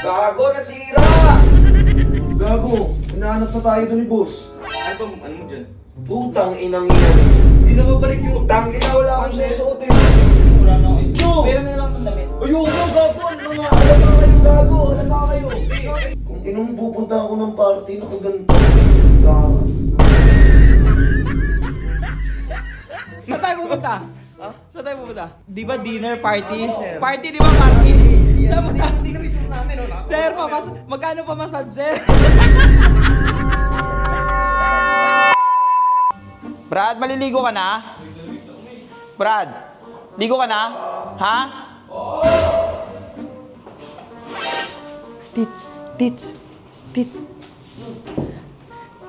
Gago, nasira! Gago, hinahanap na tayo doon ni boss. Ano mo dyan? Putang inang iyan. Hindi na mabalik yung... Putang ina, wala akong susuotin. Wala na ako. Yo! Pero na lang ang damit. Ayoko, gago! Ano nga? Alam na kayo, gago! Alam na kayo! Kung inong pupunta ako ng party, nakaganto. Gago. Saan tayo pupunta? Saan tayo pupunta? Di ba dinner party? Party, di ba party? Saan mo tayo? Hindi na resort namin, no? Sir, magkano pa masad, sir? Brad, maliligo ka na? Brad, ligo ka na? Ha? Tits.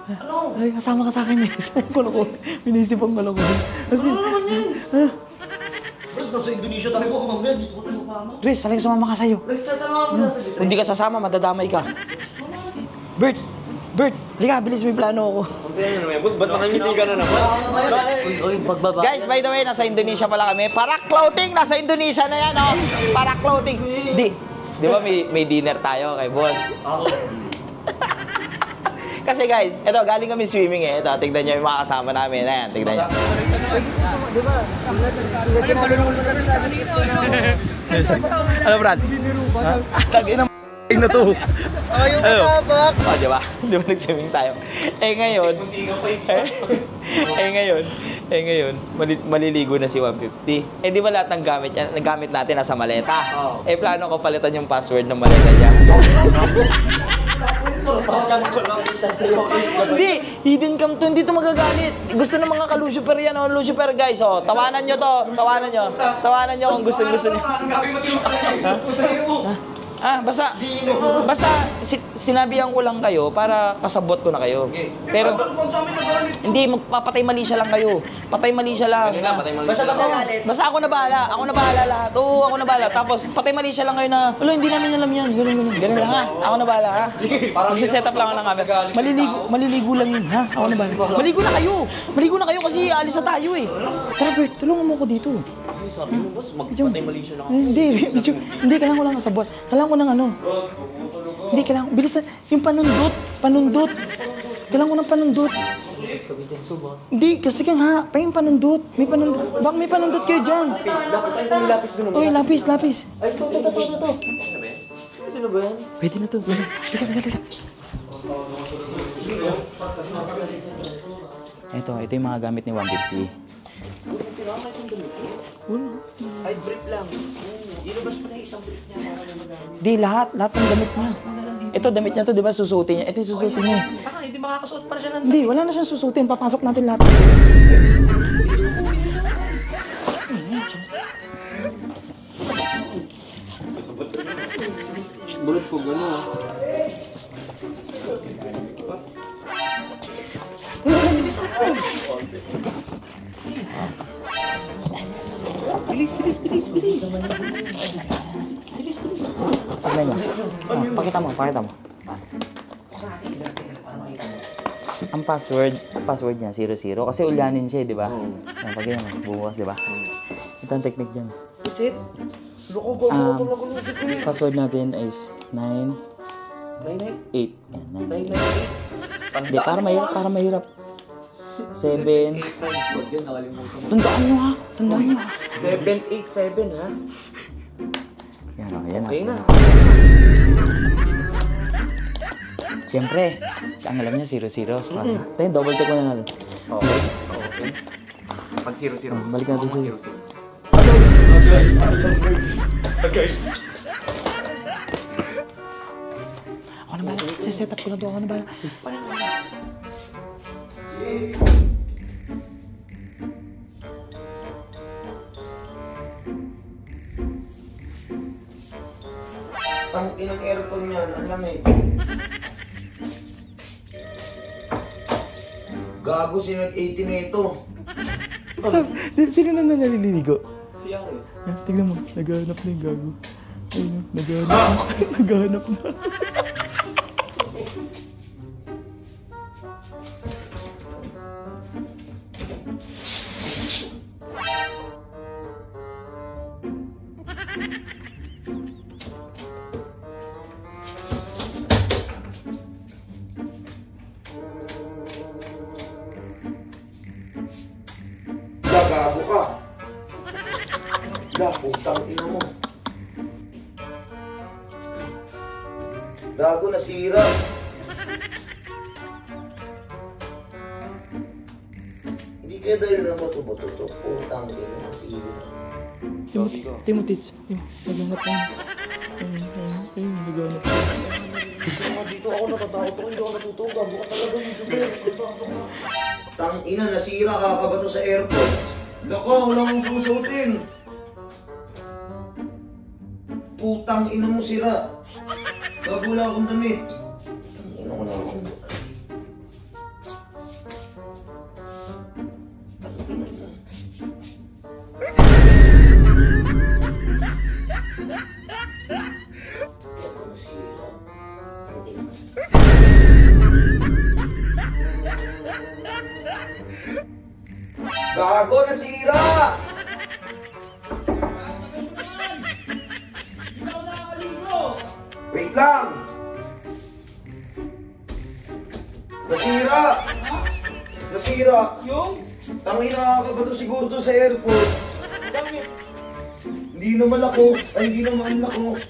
Ano? Ay, kasama ka sa akin eh. Kuloko. Minisip ang maloko. Kasi... Ano yan? Brad, nasa Indonesia tayo ako mamaya. Dito ko tayo mama. Riz, talagang sumama ka sa'yo. Riz, sasama mo na sa Kung di ka sasama, madadamay ka. Bert, liga, bilis, may plano ako. Ano naman, boss? Ba't nakangiti ka na naman? Uy, pagbaba. Guys, by the way, nasa Indonesia pala kami. Parak Clothing, nasa Indonesia na yan, oh. Parak Clothing. Di ba may dinner tayo kay boss? Kasi guys, eto, galing kami swimming eh. Ito, tignan nyo yung mga kasama namin. Ayan, tignan nyo. Ano, Brad? Tagin ang na to. Ayaw ka tabak. O, di ba? Di ba nag-swimming tayo? Ngayon, maliligo na si 150. Di ba lahat ng gamit natin nasa maleta? Plano ko palitan yung password ng maleta niya. Hindi, hidden cam to, hindi to magagalit. Gusto ng mga ka-Lucifer yan, oh, Lucifer guys, oh. Tawanan nyo to, tawanan nyo kung gusto nyo. Basta sinabihan ko lang kayo para kasabot ko na kayo. Pero hindi, magpapatay mali siya lang kayo. Patay mali siya lang. Basta ako na bahala. Ako na bahala lahat. Oo, ako na bahala. Tapos patay mali siya lang kayo na, wala, hindi namin alam yan. Ganun lang ha. Ako na bahala ha. Magsiset up lang ako ng camera. Maliligo lang yun ha. Ako na bahala. Maligo na kayo kasi alis na tayo eh. Tara Bert, tulungan mo ako dito. Sabi mo, boss, magpatay mali siya lang ako. Hindi, kailangan ko lang kasabot. Kailangan ko ng ano. Hindi, kailangan, bilisan. Yung panundot. Kailangan ko ng panundot. Hindi, kasi nga, yung panundot. May panundot. Baka may panundot kayo dyan. Lapis din naman. Uy, lapis. Ay, ito. Pwede na ba yan? Pwede na to. Teka. Ito yung mga gamit ni 150. Ay, brief lang. Ilabas pa na isang brief niya. Di, lahat ng damit niya. Ito, damit niya to, di ba, susutin niya. Ito yung susutin niya. Baka hindi makakasuot pa siya ng... Hindi, wala na siyang susutin. Papasok natin lahat. Bulot ko, gano'n. Bilis. Tignan niyo. Pakita mo. Ang password niya, 00. Kasi ulyanin siya, di ba? Pagkita mo, bubukas, di ba? Ito ang technique dyan. Is it? Password natin is 998. 998. Hindi, para mahirap. 7. Tandaan nyo ha. 787 ha? Yan o. Okay na. Siyempre, ang alam niya 00. Tayo, double check mo na natin. Okay. Pag 00. Balik natin sa 0. Ako na bala. Set up ko na to. Ako na bala. Ang inang aircon niyan, ang lamig. Gago, sino nag-80 na ito? Sino na naliligo? Si Yari. Tignan mo, naghahanap na yung gago. Ayun, naghahanap na. Gago ka. Putang ina mo. Gago, nasira. Hindi kaya dahil na bato-bato to. Putang ina, nasira. Timo, tits. Timo, naghanap tayo. Ayun, naghanap tayo. Dito ako natatakot ako, hindi ako natutulog. Gago ka talaga yung super. Tang ina, nasira, kakabato sa airport. Nako, wala akong susutin. Putang ina mo, sira. Gago, wala akong damit. Tang ina, wala akong damit. Tang ina mo. Gago, nasira. Tang ina mo. Gago, nasira! Wait lang! Nasira! Nasira! Yung? Tangin, nakakabato siguro to sa airport. Bakit? Hindi naman ako. Ay, hindi naman ako.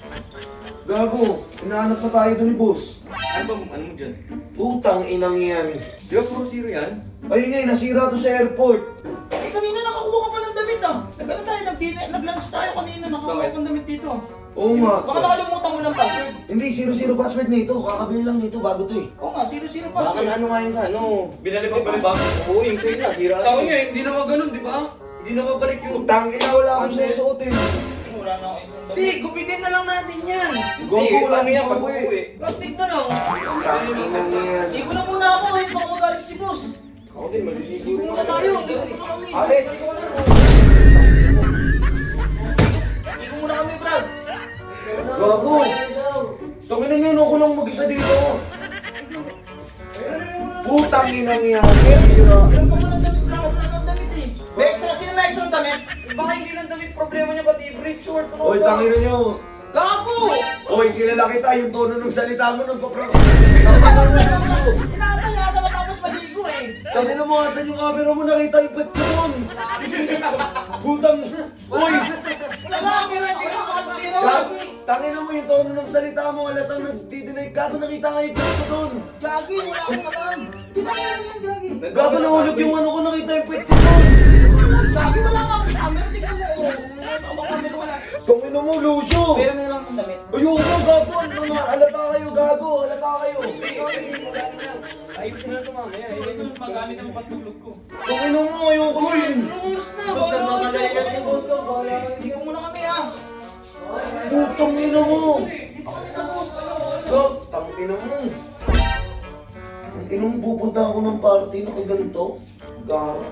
Gago, hinahanap na tayo doon ni boss. Ano mo dyan? Putang inang yan. Di ba puro zero yan? Ayun nga, nasira to sa airport. Eh, kanina nakakuha ka pa ng damit ah. Nag-ano tayo, nag-lunch tayo kanina, nakakuha ka ng damit dito. Oo nga. Baka nakalimutan mo ng password. Hindi, 00 password na ito. Kakabili lang nito, bago to eh. Oo nga, 00 Baka password. na ano nga yun sa ano? Binalibag-balibag? Oo, yung sa'yo na. Sira sa akin nga, hindi naman ganun, di ba? Hindi naman balik yung... Putang ina, wala akong susuotin. Wala na ako isang damit. Hindi, gupitin na lang natin yan. Gogo, wala ano yan akong pag pauwi. uuwi? Plastic na lang. Putang inang yan. Igo na muna ako eh, baka magalit si boss. Ako din, maliligo Igo muna tayo, igo muna kami. Alit! Igo muna kami, Brad. Gago! Tangin na nyo, ako lang mag-isa dito. Putang inang yan. Sira. Ilan ka muna damit sa akin, wala kang damit eh. May extra, sino may extra damit? Baka hindi lang damit problema niya, pati brief short. Oy, tangin na nyo. Gago! Oy, kilala kita. Yung tono ng salita mo ng papra. Inaantay yata matapos maligo eh. Tangin na mo, asan yung camera mo? Nakita yung pet ko nun. Putang... Oy! Lalaki na, hindi ka makatira. Gagi! Tangin na mo yung tono ng salita mo. Halatang nagdidinay ka. Nakita nga yung pet ko dun. Gagi, wala akong katam. Hindi na yan, Gagi. Gago, nahulog yung ano ko. Nakita yung pet ko dun. Gagi, wala nga akong camera. Tingnan mo. Ang camera wala. Tangin na mo, Lucio. Pero may nalang akong damit. Ayoko, gago. Ano nga? Halata kayo, gago. Halata kayo. Ayusin na ito mamaya. Magamit ang patulog ko. Tangin na mo, ayoko rin. Oras na. Hindi ko muna kami ah. Putang ina mo. Gag, tangin na mo. Inong pupunta ako ng party na kaganto. Gara.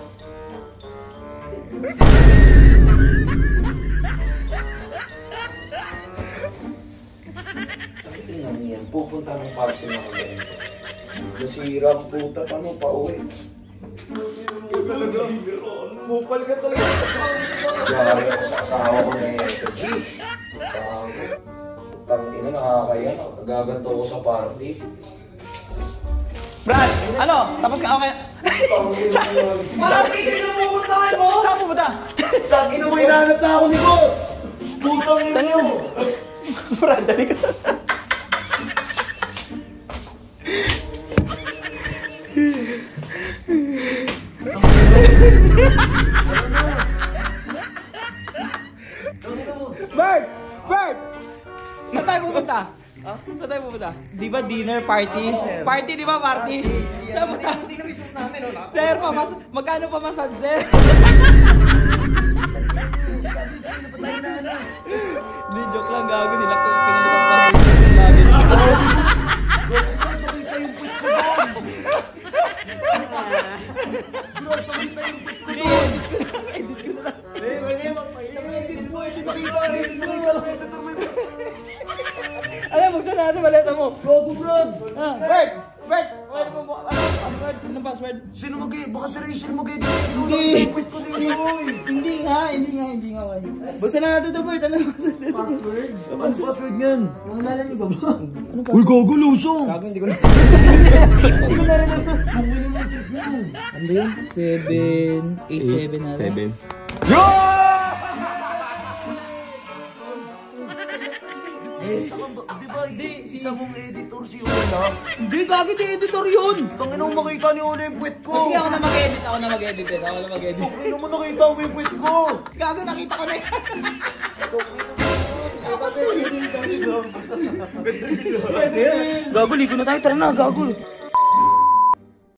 Tangin yan. Pupunta ng party na kaganto. Nasira ang puta pa mo pa uwi. Bupal ka talaga. Gari ako sa asawa ko na ito, G. Tangin na, nakakaya. Gaganto ko sa party. Brad, ano? Tapos ka okay? Party, kinupupuntahan mo? Saan pupunta? Tangin na mo, hinahanap na ako ni boss! Putang ina mo! Brad, dali ka. Bert! Bert! Saan tayo pupunta? Saan tayo pupunta? Di ba dinner party? Party, di ba party? Saan pupunta? Hindi na resort namin, no? Sir, magkano pa masad, sir? Hindi, joke lang, gago. Nila ko pinalitan pa. Alam mo, saan natin maleta mo? Gago, Brad! Bert! Bert! Ano mo? Ano? Password? Ano password? Sino baka si Rachel mag-edit. Hindi. Quit ko din yun. Hindi nga. Basta na natin ito, Bert. Ano password? Ano password niyan? Nalala niyo ba ba? Uy, gago, Lucio. Gago, hindi ko na. Hindi ko narinig to. Kung ano yung trip mo. Ano yun? 7, 8, 7 na. 7. Yo! Di ba, isa mong editor si Ola? Hindi, gago, di editor yun. Tangin mo makita ni Ola yung puwet ko. Kasi ako na mag-edit. Ako na mag-edit. Tangin mo nakita mo yung puwet ko. Gago, nakita ko na yan. Gago, ligo na tayo. Tara na, gago.